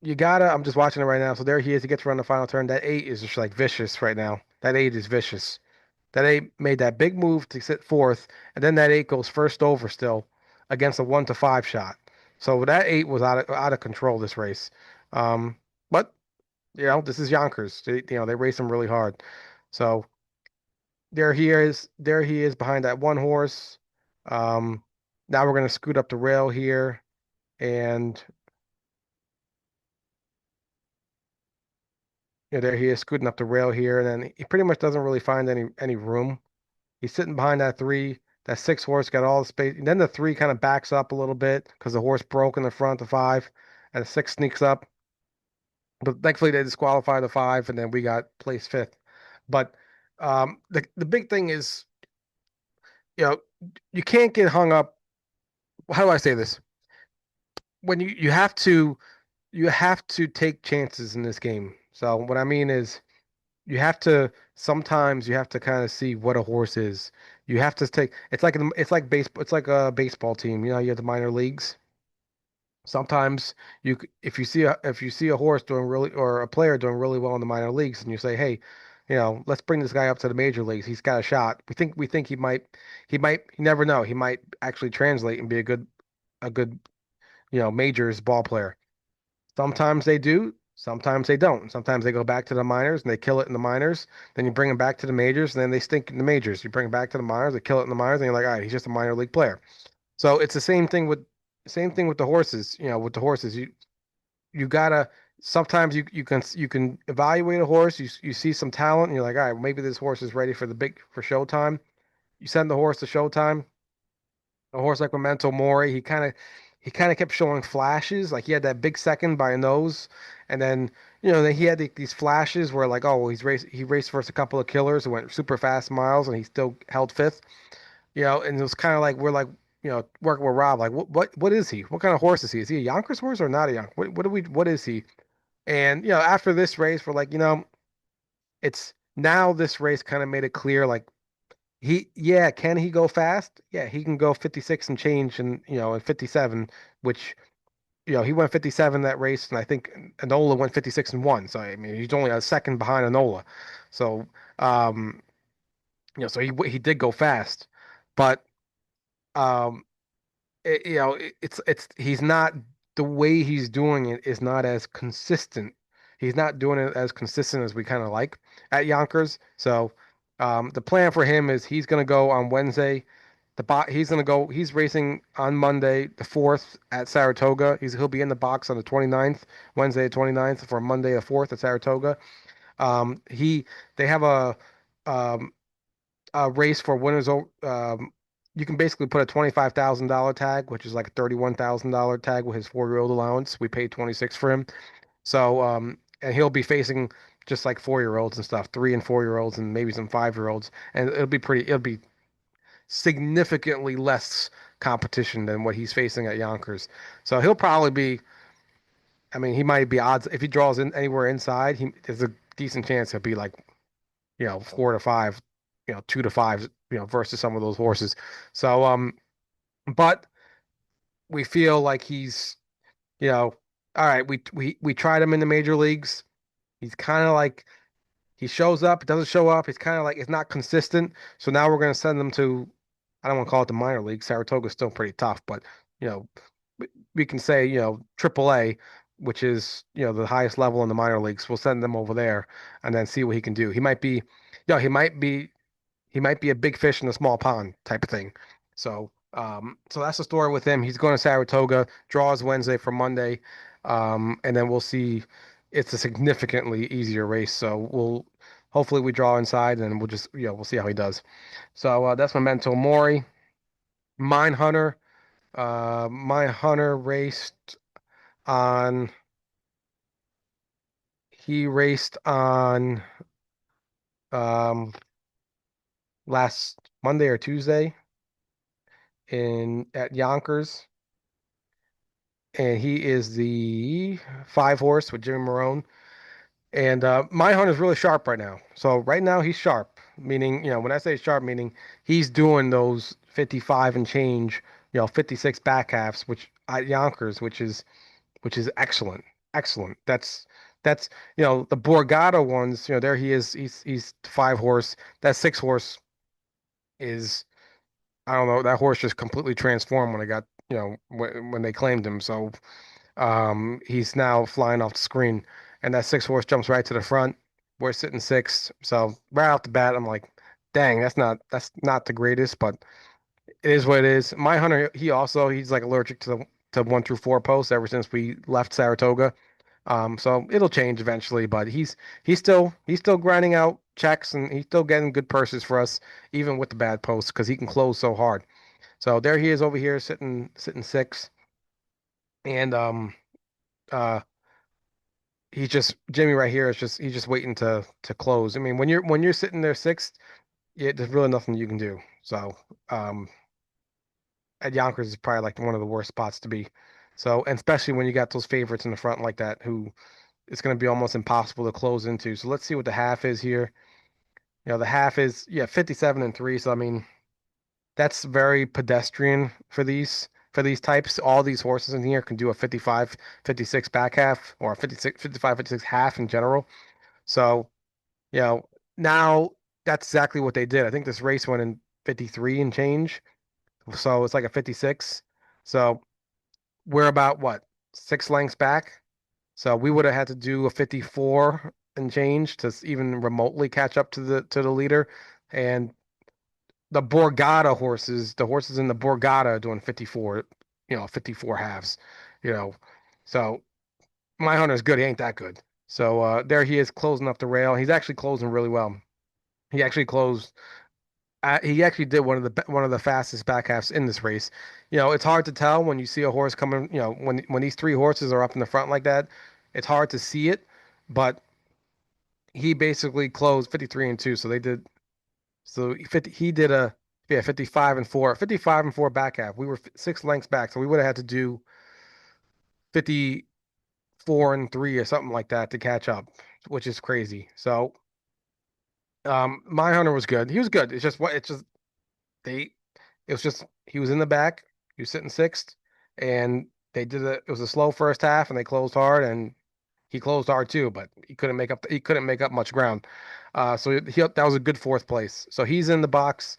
you gotta. I'm just watching it right now. So there he is. He gets around the final turn. That eight is just like vicious right now. That eight is vicious. That eight made that big move to sit fourth, and then that eight goes first over still against a 1-5 shot. So that eight was out of control this race. But this is Yonkers. They race him really hard. So there he is. There he is behind that one horse. Um, Now we're gonna scoot up the rail here, and there he is scooting up the rail here, and then he pretty much doesn't really find any room. He's sitting behind that three. That six horse got all the space, and then the three kind of backs up a little bit because the horse broke in the front, the five, and the six sneaks up. But thankfully they disqualify the five, and then we got placed fifth. But the big thing is, you know, you can't get hung up. how do I say this? When you have to take chances in this game. So what I mean is you have to sometimes you have to kind of see what a horse is. You have to take it's like baseball, it's like a baseball team. You know, you have the minor leagues. Sometimes if you see a horse doing really or a player doing really well in the minor leagues, and you say, hey, let's bring this guy up to the major leagues. He's got a shot. We think he might you never know. He might actually translate and be a good majors ball player. Sometimes they do, sometimes they don't. Sometimes they go back to the minors and they kill it in the minors. Then you bring them back to the majors and then they stink in the majors. You bring them back to the minors, they kill it in the minors, and you're like, all right, he's just a minor league player. So it's the same thing with the horses. With the horses, you gotta sometimes you can evaluate a horse. You see some talent and you're like, all right, maybe this horse is ready for showtime. You send the horse to showtime. A horse like Memento Mori, he kind of kept showing flashes. Like he had that big second by a nose, and then he had these flashes where like, oh, well, he raced versus a couple of killers and went super fast miles, and he still held fifth. And it was kind of like we're like, working with Rob, like what is he? What kind of horse is he? Is he a Yonkers horse or not a Yonkers? What is he? And after this race, we're like, it's now this race kind of made it clear, like yeah, can he go fast? Yeah, he can go 56 and change and 57, which he went 57 that race, and I think Enola went 56 and 1. So I mean, he's only a second behind Enola. So um so he did go fast. But um it's he's not the way he's doing it is not as consistent. He's not doing it as consistent as we kind of like at Yonkers. So the plan for him is he's going to go on Wednesday. He's going to go. He's racing on Monday, the 4th at Saratoga. He'll be in the box on the 29th, Wednesday the 29th for Monday the 4th at Saratoga. He they have um, race for winners. You can basically put a $25,000 tag, which is like a $31,000 tag with his 4-year-old allowance. We paid 26 for him. So, and he'll be facing just like 4-year-olds and stuff, 3 and 4-year-olds, and maybe some 5-year-olds. And it'll be significantly less competition than what he's facing at Yonkers. So he'll probably be, I mean, he might be odds if he draws in anywhere inside, there's a decent chance he'll be like 4 to 5, 2 to 5, versus some of those horses. So, but we feel like he's, all right. We tried him in the major leagues. He's kind of like he shows up, doesn't show up. He's kind of like it's not consistent. So now we're going to send him to, I don't want to call it the minor league. Saratoga's still pretty tough, but you know, we can say Triple A, which is the highest level in the minor leagues. We'll send them over there and then see what he can do. He might be a big fish in a small pond type of thing. So that's the story with him. He's going to Saratoga, draws Wednesday for Monday, and then we'll see. It's a significantly easier race, so hopefully we draw inside, and we'll see how he does. So that's Memento Mori. Mine Hunter. Mine Hunter raced on. He raced on um, last Monday or Tuesday in at Yonkers, and he is the 5 horse with Jimmy Marone. And my hunt is really sharp right now. So right now he's sharp, meaning when I say sharp, meaning he's doing those 55 and change, 56 back halves, which at Yonkers, which is excellent, excellent. That's the Borgata ones. There he is. He's 5 horse. That 6 horse is, I don't know. That horse just completely transformed when I got when they claimed him. So he's now flying off the screen, and that 6 horse jumps right to the front. We're sitting sixth, so right off the bat, I'm like, dang, that's not the greatest, but it is what it is. My hunter, he's like allergic to 1 through 4 posts ever since we left Saratoga. So it'll change eventually, but he's still grinding out checks and he's still getting good purses for us, even with the bad posts, because he can close so hard. So there he is over here sitting six, and uh he's just Jimmy right here is just he's just waiting to close. I mean, when you're sitting there sixth, there's really nothing you can do. So, um, at Yonkers is probably like one of the worst spots to be. So, and especially when you got those favorites in the front like that, who it's going to be almost impossible to close into. So let's see what the half is here. The half is, yeah, 57 and 3. So I mean, that's very pedestrian for these types. All these horses in here can do a 55, 56 back half, or a 56, 55, 56 half in general. So, you know, now that's exactly what they did. I think this race went in 53 and change. So it's like a 56. So we're about what, 6 lengths back. So we would have had to do a 54 and change to even remotely catch up to the leader. And the Borgata horses, the horses in the Borgata are doing 54, 54 halves, you know. So my hunter's good. He ain't that good. So there he is closing up the rail. He's actually closing really well. He actually closed. He actually did one of the fastest back halves in this race. It's hard to tell when you see a horse coming. When these three horses are up in the front like that, it's hard to see it. But he basically closed 53 and 2. So they did. So 50, he did a, yeah, 55 and 4, 55 and 4 back half. We were 6 lengths back, so we would have had to do 54 and 3 or something like that to catch up, which is crazy. So my hunter was good. He was good. It's just they it was just he was in the back, he was sitting sixth, and it was a slow first half and they closed hard, and he closed hard too, but he couldn't make up much ground. So that was a good fourth place. So he's in the box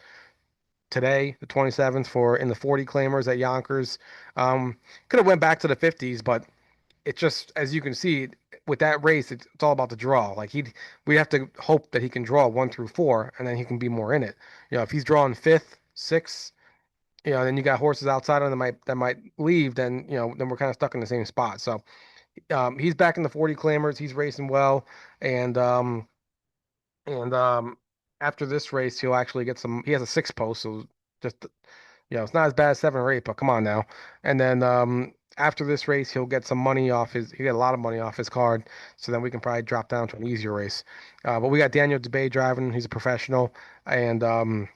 today, the 27th, for in the 40 claimers at Yonkers. Could have went back to the 50s, but it just, as you can see, with that race, it's all about the draw. Like we have to hope that he can draw 1 through 4, and then he can be more in it. If he's drawing fifth, sixth, then you got horses outside of him that might leave. Then we're kind of stuck in the same spot. So he's back in the 40 claimers. He's racing well, and and after this race, he'll actually get some. He has a six post, so just it's not as bad as 7 or 8, but come on now. And then after this race, he'll get some money off his. He get a lot of money off his card, so then we can probably drop down to an easier race. But we got Daniel DeBay driving. He's a professional, and I'm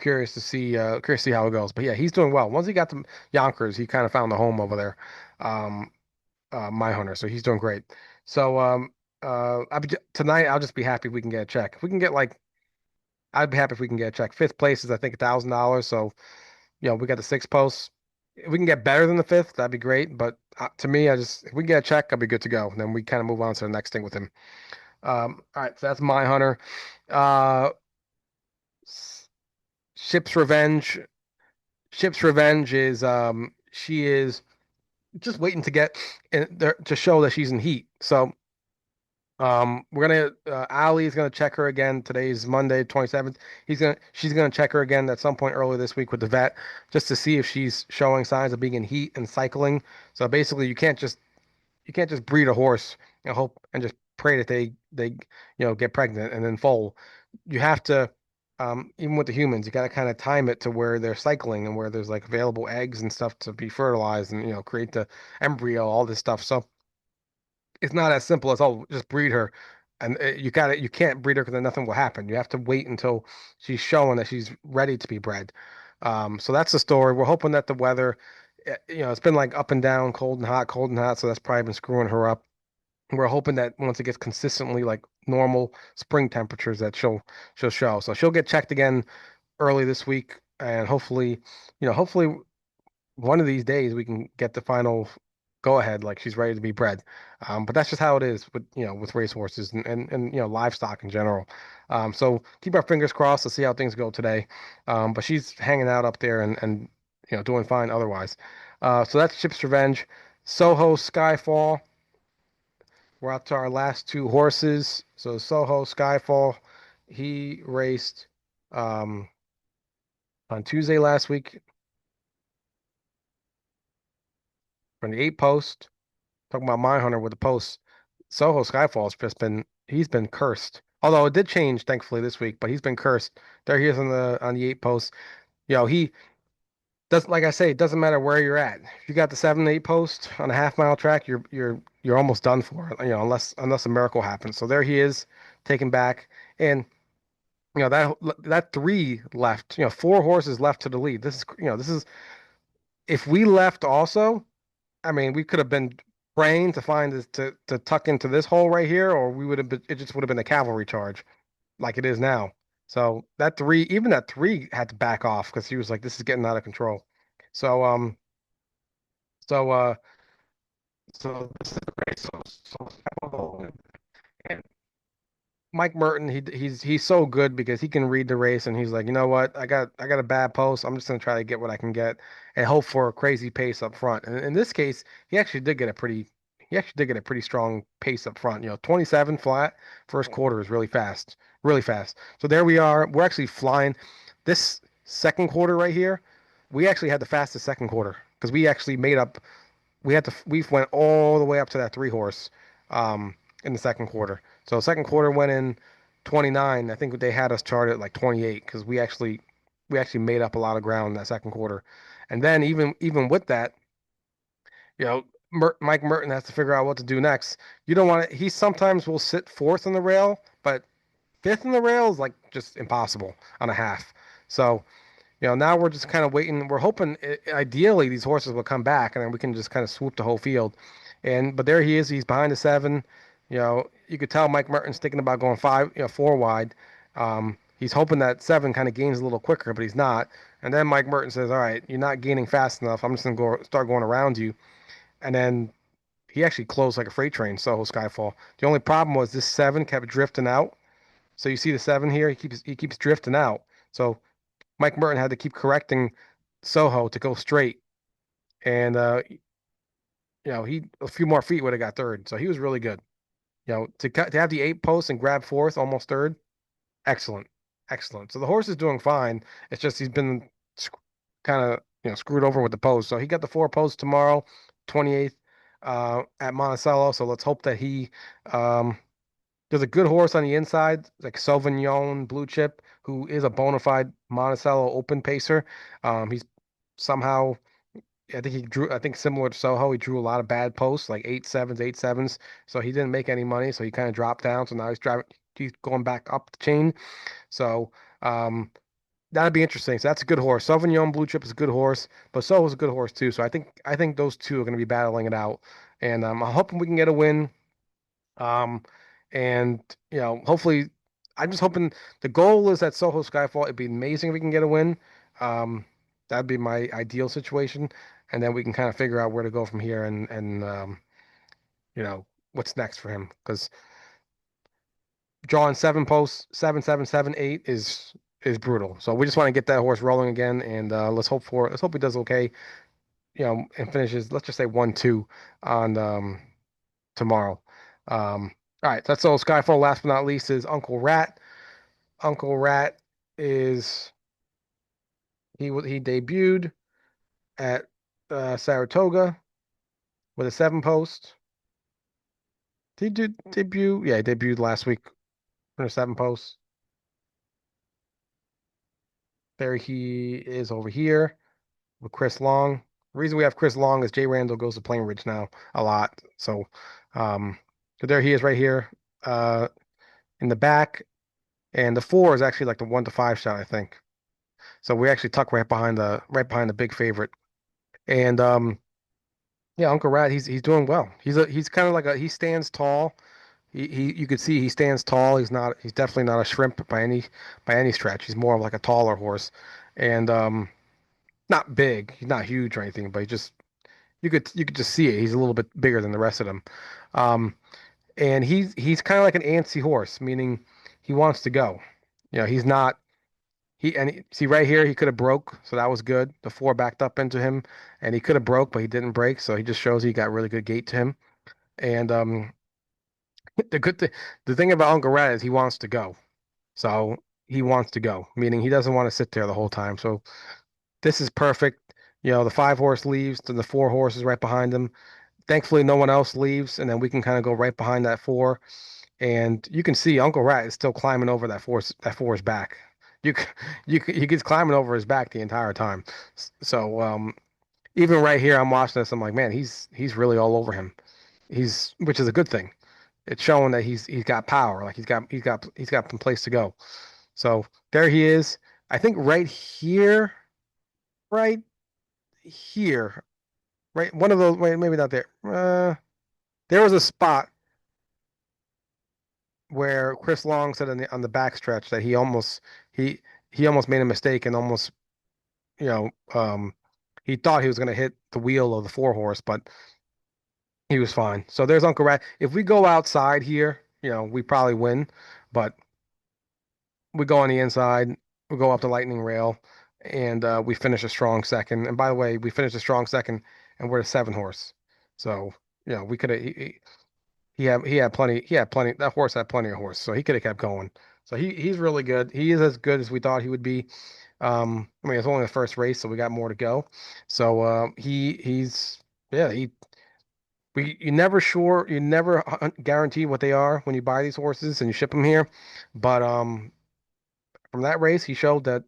curious to see how it goes. But yeah, he's doing well. Once he got to Yonkers, he kind of found the home over there. Um, my hunter, so he's doing great. So tonight I'll just be happy if we can get a check. If we can get like, I'd be happy if we can get a check. Fifth place is I think $1,000. So we got the six posts. If we can get better than the fifth, that'd be great. But to me, if we can get a check, I'll be good to go. And then we kind of move on to the next thing with him. All right, so that's my hunter. Uh, S- Ship's Revenge. Ship's Revenge is she is just waiting to get in there to show that she's in heat. So we're gonna Ali is gonna check her again. Today's Monday, 27th. She's gonna check her again at some point early this week with the vet, just to see if she's showing signs of being in heat and cycling. So basically, you can't just breed a horse and hope and just pray that they get pregnant and then foal. You have to, even with the humans, you got to kind of time it to where they're cycling and where there's like available eggs and stuff to be fertilized and create the embryo, all this stuff. So it's not as simple as, oh, just breed her, and you can't breed her because then nothing will happen. You have to wait until she's showing that she's ready to be bred. So that's the story. We're hoping that the weather, it's been like up and down, cold and hot, so that's probably been screwing her up. We're hoping that once it gets consistently like normal spring temperatures, that she'll show. So she'll get checked again early this week, and hopefully one of these days we can get the final go ahead, like she's ready to be bred. But that's just how it is with with racehorses and livestock in general. So keep our fingers crossed to see how things go today. But she's hanging out up there and doing fine otherwise. So that's Ship's Revenge. Soho Skyfall. We're up to our last two horses. So Soho Skyfall, he raced um, on Tuesday last week from the 8 post. Talking about my hunter with the posts. Soho Skyfall's just he's been cursed. Although it did change thankfully this week, but he's been cursed. There he is on the 8 post. He does, like I say, it doesn't matter where you're at. If you got the 7 8 post on a half-mile track, you're almost done for. Unless a miracle happens. So there he is, taken back. And that three left. Four horses left to the lead. This is if we left also. I mean, we could have been praying to find this to tuck into this hole right here, or we would have been. It just would have been a cavalry charge like it is now. So even that three had to back off because he was like, "This is getting out of control." So so uh, so this is great. And Mike Merton, he's so good because he can read the race and he's like, you know what, I got a bad post. I'm just gonna try to get what I can get and hope for a crazy pace up front. And in this case, he actually did get a pretty strong pace up front. 27 flat first quarter is really fast, really fast. So there we are. We're actually flying. This second quarter right here, we actually had the fastest second quarter because we actually made up we went all the way up to that three horse in the second quarter. So second quarter went in 29. I think they had us charted at like 28 because we actually made up a lot of ground in that second quarter. And then even with that, Mike Merton has to figure out what to do next. You don't want to. He sometimes will sit fourth on the rail, but fifth on the rail is like just impossible on a half. So now we're just kind of waiting. We're hoping, ideally, these horses will come back, and then we can just kind of swoop the whole field. But there he is. He's behind the seven. You could tell Mike Martin's thinking about going four wide. He's hoping that seven kind of gains a little quicker, but he's not. And then Mike Merton says, "All right, you're not gaining fast enough. I'm just gonna start going around you." And then he actually closed like a freight train, Soho Skyfall. The only problem was this seven kept drifting out. So you see the seven here. He keeps drifting out. So Mike Merton had to keep correcting Soho to go straight, and he a few more feet would have got third. So he was really good. To have the eight post and grab fourth, almost third, excellent, excellent. So the horse is doing fine. It's just he's been kind of screwed over with the post. So he got the four post tomorrow, 28th at Monticello. So let's hope that he there's a good horse on the inside, like Sauvignon Blue Chip, who is a bona fide Monticello open pacer. He's somehow, I think he drew, I think similar to Soho, he drew a lot of bad posts, like 8 sevens, 8 sevens. So he didn't make any money. So he kind of dropped down. So now he's going back up the chain. So um, that'd be interesting. So that's a good horse. Sauvignon Blue Chip is a good horse, but Soho's a good horse too. So I think those two are going to be battling it out. And I'm hoping we can get a win. Um, and hopefully, I'm just hoping the goal is that Soho Skyfall. It'd be amazing if we can get a win. Um, that'd be my ideal situation, and then we can kind of figure out where to go from here and what's next for him because drawing seven posts, 7, 7, 7, 8 is brutal. So we just want to get that horse rolling again, and let's hope he does okay. And finishes. Let's just say 1-2 on tomorrow. All right, that's all. Skyfall. Last but not least is Uncle Rat. Uncle Rat is he debuted at Saratoga with a seven post. Did he do debut? Yeah, he debuted last week with a seven post. There he is over here with Chris Long. The reason we have Chris Long is Jay Randall goes to Plainridge now a lot. Um, so there he is right here in the back. And the four is actually like the 1-5 shot, I think. So we actually tuck right behind the big favorite. And yeah, Uncle Rat, he's doing well. He's kind of like he stands tall. He you could see he stands tall. He's definitely not a shrimp by any stretch. He's more of like a taller horse. And not big. He's not huge or anything, but you could just see it. He's a little bit bigger than the rest of them. Um and he's kind of like an antsy horse, meaning he wants to go. He's not see right here, he could have broke, so that was good. The four backed up into him, and he could have broke, but he didn't break, so he just shows he got really good gait to him. And the thing about Uncle Rat is he wants to go, so he wants to go, meaning he doesn't want to sit there the whole time. So this is perfect. The five horse leaves, then the four horses right behind him. Thankfully, no one else leaves, and then we can kind of go right behind that four. And you can see Uncle Rat is still climbing over that four's back. You c- he gets climbing over his back the entire time. So even right here, I'm watching this. I'm like, man, he's really all over him. Which is a good thing. It's showing that he's got power. Like he's got some place to go. So there he is. I think right here, right. One of those. Wait, maybe not there. There was a spot where Chris Long said on the backstretch that he he almost made a mistake and almost you know he thought he was going to hit the wheel of the four horse, but he was fine. So there's Uncle Rat. If we go outside here, we probably win, but we go on the inside, we go up the lightning rail, and we finish a strong second. And by the way, we finished a strong second, and we're a seven horse. So we could have. He had plenty. That horse had plenty of horse, so he could have kept going. So he's really good. He is as good as we thought he would be. I mean, it's only the first race, so we got more to go. So he's yeah he we you never guarantee what they are when you buy these horses and you ship them here, but from that race he showed that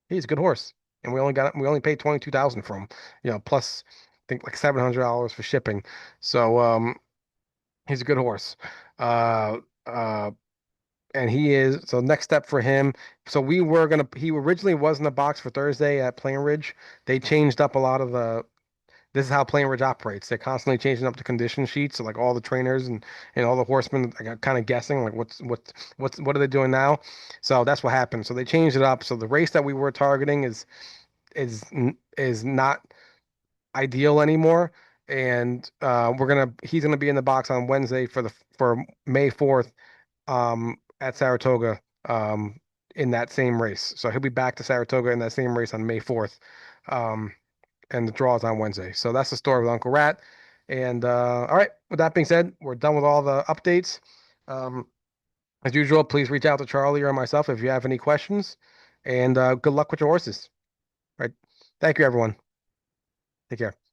he's a good horse, and we only paid 22,000 for him, plus I think like $700 for shipping. So he's a good horse. Uh, uh, and he is so next step for him. So he originally was in the box for Thursday at Plainridge. They changed up a lot of the this is how Plainridge operates. They're constantly changing up the condition sheets. So like all the trainers and all the horsemen are kind of guessing like what are they doing now? So that's what happened. So they changed it up. So the race that we were targeting is is not ideal anymore. And he's gonna be in the box on Wednesday for May 4th at Saratoga in that same race. So he'll be back to Saratoga in that same race on May 4th. Um, and the draw is on Wednesday. So that's the story with Uncle Rat. And all right, with that being said, we're done with all the updates. Um, as usual, please reach out to Charlie or myself if you have any questions. And good luck with your horses. All right. Thank you, everyone. Take care.